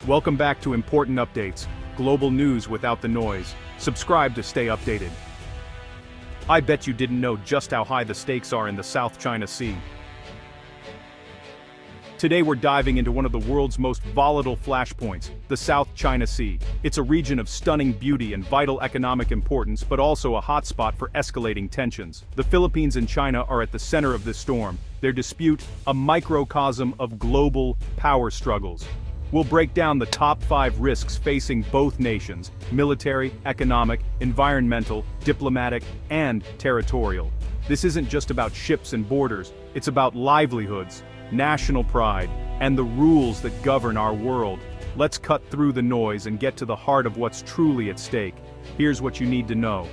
Welcome back to Important Updates, global news without the noise. Subscribe to stay updated. I bet you didn't know just how high the stakes are in the South China Sea. Today we're diving into one of the world's most volatile flashpoints, the South China Sea. It's a region of stunning beauty and vital economic importance, but also a hotspot for escalating tensions. The Philippines and China are at the center of this storm, their dispute a microcosm of global power struggles. We'll break down the top 5 risks facing both nations: military, economic, environmental, diplomatic, and territorial. This isn't just about ships and borders, it's about livelihoods, national pride, and the rules that govern our world. Let's cut through the noise and get to the heart of what's truly at stake. Here's what you need to know.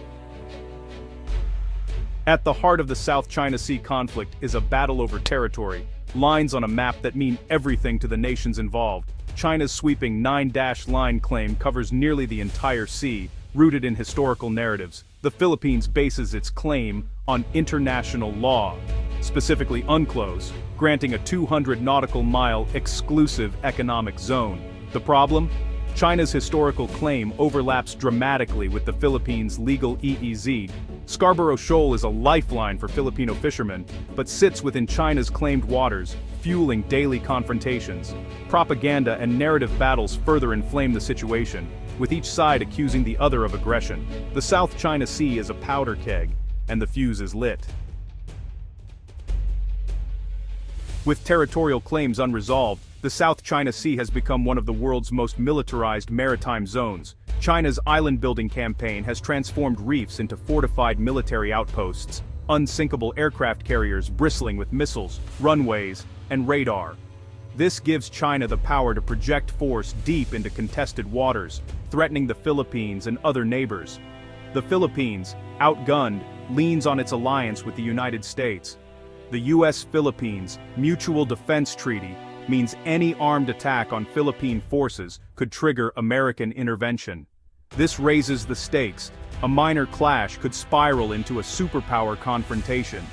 At the heart of the South China Sea conflict is a battle over territory, lines on a map that mean everything to the nations involved. China's sweeping 9-line claim covers nearly the entire sea, rooted in historical narratives. The Philippines bases its claim on international law, specifically UNCLOS, granting a 200 nautical mile exclusive economic zone. The problem? China's historical claim overlaps dramatically with the Philippines' legal EEZ. Scarborough Shoal is a lifeline for Filipino fishermen, but sits within China's claimed waters, fueling daily confrontations. Propaganda and narrative battles further inflame the situation, with each side accusing the other of aggression. The South China Sea is a powder keg, and the fuse is lit. With territorial claims unresolved, the South China Sea has become one of the world's most militarized maritime zones. China's island-building campaign has transformed reefs into fortified military outposts, unsinkable aircraft carriers bristling with missiles, runways, and radar. This gives China the power to project force deep into contested waters, threatening the Philippines and other neighbors. The Philippines, outgunned, leans on its alliance with the United States. The U.S.-Philippines Mutual Defense Treaty means any armed attack on Philippine forces could trigger American intervention. This raises the stakes. A minor clash could spiral into a superpower confrontation.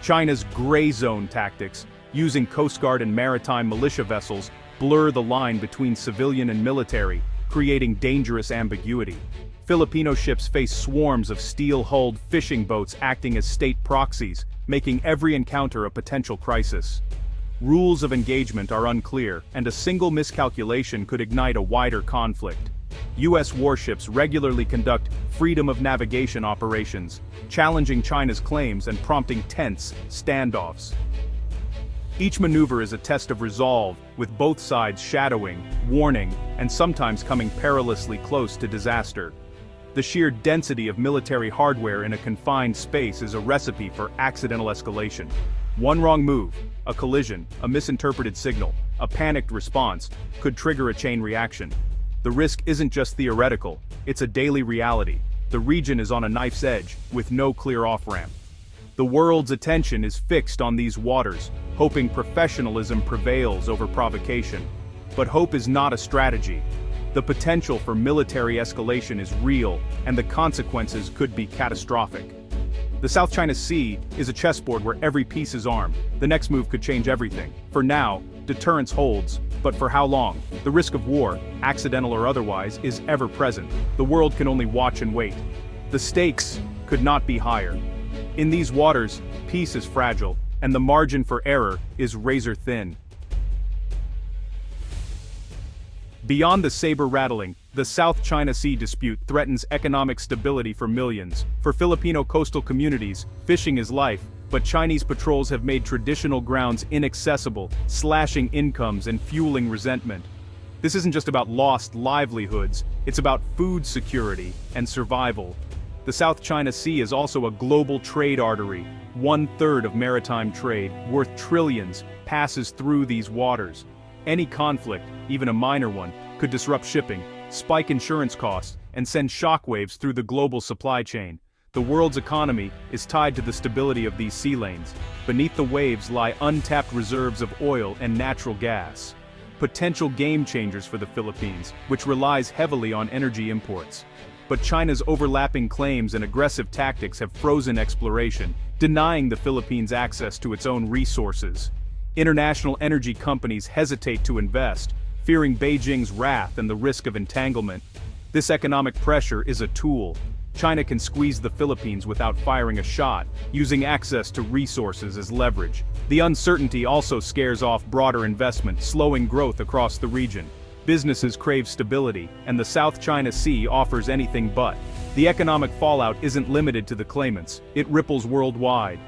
China's gray zone tactics, using Coast Guard and maritime militia vessels, blur the line between civilian and military, creating dangerous ambiguity. Filipino ships face swarms of steel-hulled fishing boats acting as state proxies, making every encounter a potential crisis. Rules of engagement are unclear, and a single miscalculation could ignite a wider conflict. U.S. warships regularly conduct freedom of navigation operations, challenging China's claims and prompting tense standoffs. Each maneuver is a test of resolve, with both sides shadowing, warning, and sometimes coming perilously close to disaster. The sheer density of military hardware in a confined space is a recipe for accidental escalation. One wrong move, a collision, a misinterpreted signal, a panicked response, could trigger a chain reaction. The risk isn't just theoretical, it's a daily reality. The region is on a knife's edge, with no clear off-ramp. The world's attention is fixed on these waters, hoping professionalism prevails over provocation. But hope is not a strategy. The potential for military escalation is real, and the consequences could be catastrophic. The South China Sea is a chessboard where every piece is armed. The next move could change everything. For now, deterrence holds, but for how long? The risk of war, accidental or otherwise, is ever present. The world can only watch and wait. The stakes could not be higher. In these waters, peace is fragile, and the margin for error is razor thin. Beyond the saber-rattling, the South China Sea dispute threatens economic stability for millions. For Filipino coastal communities, fishing is life, but Chinese patrols have made traditional grounds inaccessible, slashing incomes and fueling resentment. This isn't just about lost livelihoods, it's about food security and survival. The South China Sea is also a global trade artery. 1/3 of maritime trade, worth trillions, passes through these waters. Any conflict, even a minor one, could disrupt shipping, spike insurance costs, and send shockwaves through the global supply chain. The world's economy is tied to the stability of these sea lanes. Beneath the waves lie untapped reserves of oil and natural gas. Potential game changers for the Philippines, which relies heavily on energy imports. But China's overlapping claims and aggressive tactics have frozen exploration, denying the Philippines access to its own resources. International energy companies hesitate to invest, fearing Beijing's wrath and the risk of entanglement. This economic pressure is a tool. China can squeeze the Philippines without firing a shot, using access to resources as leverage. The uncertainty also scares off broader investment, slowing growth across the region. Businesses crave stability, and the South China Sea offers anything but. The economic fallout isn't limited to the claimants, it ripples worldwide.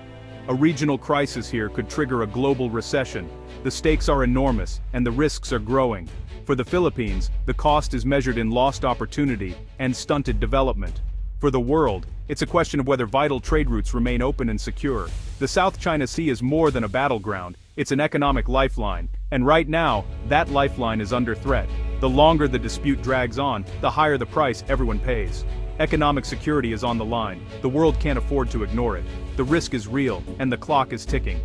A regional crisis here could trigger a global recession. The stakes are enormous, and the risks are growing. For the Philippines, the cost is measured in lost opportunity and stunted development. For the world, it's a question of whether vital trade routes remain open and secure. The South China Sea is more than a battleground, it's an economic lifeline, and right now, that lifeline is under threat. The longer the dispute drags on, the higher the price everyone pays. Economic security is on the line, the world can't afford to ignore it. The risk is real, and the clock is ticking.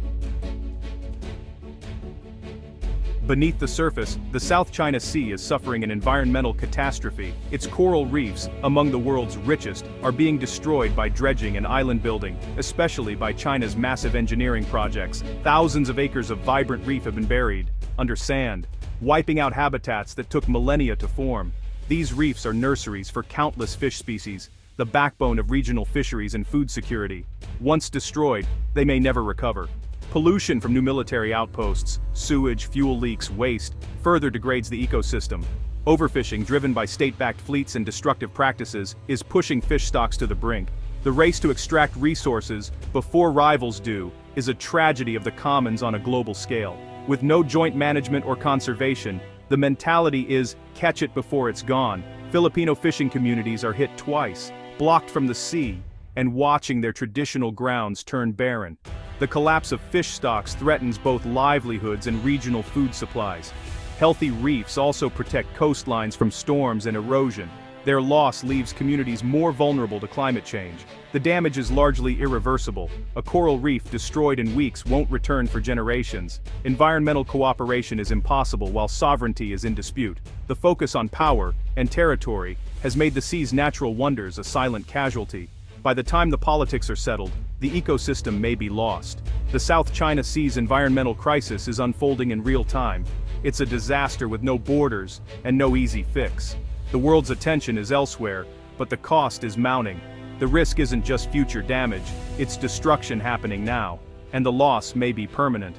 Beneath the surface, the South China Sea is suffering an environmental catastrophe. Its coral reefs, among the world's richest, are being destroyed by dredging and island building, especially by China's massive engineering projects. Thousands of acres of vibrant reef have been buried under sand, wiping out habitats that took millennia to form. These reefs are nurseries for countless fish species, the backbone of regional fisheries and food security. Once destroyed, they may never recover. Pollution from new military outposts, sewage, fuel leaks, waste, further degrades the ecosystem. Overfishing driven by state-backed fleets and destructive practices is pushing fish stocks to the brink. The race to extract resources before rivals do is a tragedy of the commons on a global scale. With no joint management or conservation, the mentality is catch it before it's gone. Filipino fishing communities are hit twice, blocked from the sea, and watching their traditional grounds turn barren. The collapse of fish stocks threatens both livelihoods and regional food supplies. Healthy reefs also protect coastlines from storms and erosion. Their loss leaves communities more vulnerable to climate change. The damage is largely irreversible. A coral reef destroyed in weeks won't return for generations. Environmental cooperation is impossible while sovereignty is in dispute. The focus on power and territory has made the sea's natural wonders a silent casualty. By the time the politics are settled, the ecosystem may be lost. The South China Sea's environmental crisis is unfolding in real time. It's a disaster with no borders and no easy fix. The world's attention is elsewhere, but the cost is mounting. The risk isn't just future damage, it's destruction happening now, and the loss may be permanent.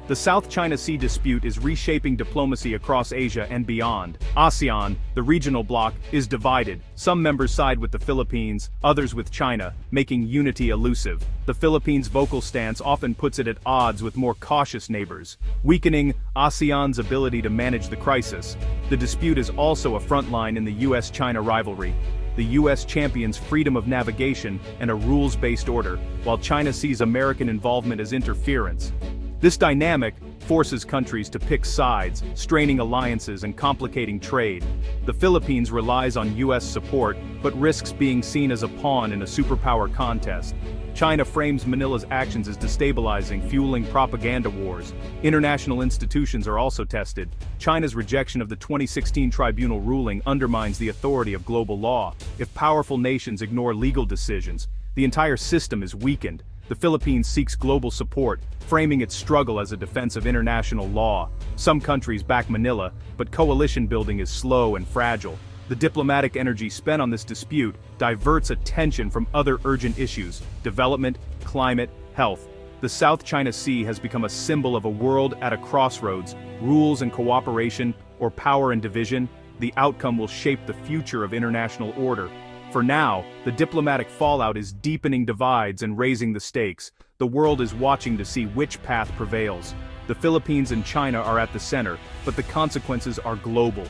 The South China Sea dispute is reshaping diplomacy across Asia and beyond. ASEAN, the regional bloc, is divided. Some members side with the Philippines, others with China, making unity elusive. The Philippines' vocal stance often puts it at odds with more cautious neighbors, weakening ASEAN's ability to manage the crisis. The dispute is also a front line in the US-China rivalry. The US champions freedom of navigation and a rules-based order, while China sees American involvement as interference. This dynamic forces countries to pick sides, straining alliances and complicating trade. The Philippines relies on US support, but risks being seen as a pawn in a superpower contest. China frames Manila's actions as destabilizing, fueling propaganda wars. International institutions are also tested. China's rejection of the 2016 tribunal ruling undermines the authority of global law. If powerful nations ignore legal decisions, the entire system is weakened. The Philippines seeks global support, framing its struggle as a defense of international law. Some countries back Manila, but coalition building is slow and fragile. The diplomatic energy spent on this dispute diverts attention from other urgent issues: development, climate, health. The South China Sea has become a symbol of a world at a crossroads: rules and cooperation, or power and division. The outcome will shape the future of international order. For now, the diplomatic fallout is deepening divides and raising the stakes. The world is watching to see which path prevails. The Philippines and China are at the center, but the consequences are global.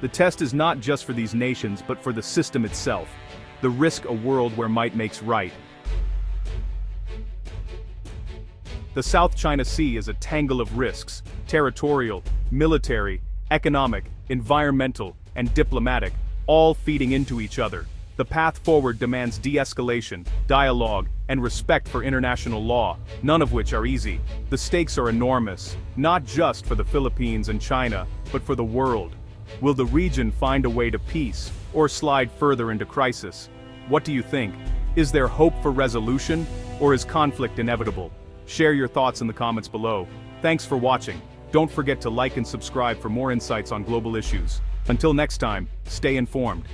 The test is not just for these nations, but for the system itself. The risk a world where might makes right. The South China Sea is a tangle of risks: territorial, military, economic, environmental, and diplomatic, all feeding into each other. The path forward demands de-escalation, dialogue, and respect for international law, none of which are easy. The stakes are enormous, not just for the Philippines and China, but for the world. Will the region find a way to peace, or slide further into crisis? What do you think? Is there hope for resolution, or is conflict inevitable? Share your thoughts in the comments below. Thanks for watching. Don't forget to like and subscribe for more insights on global issues. Until next time, stay informed.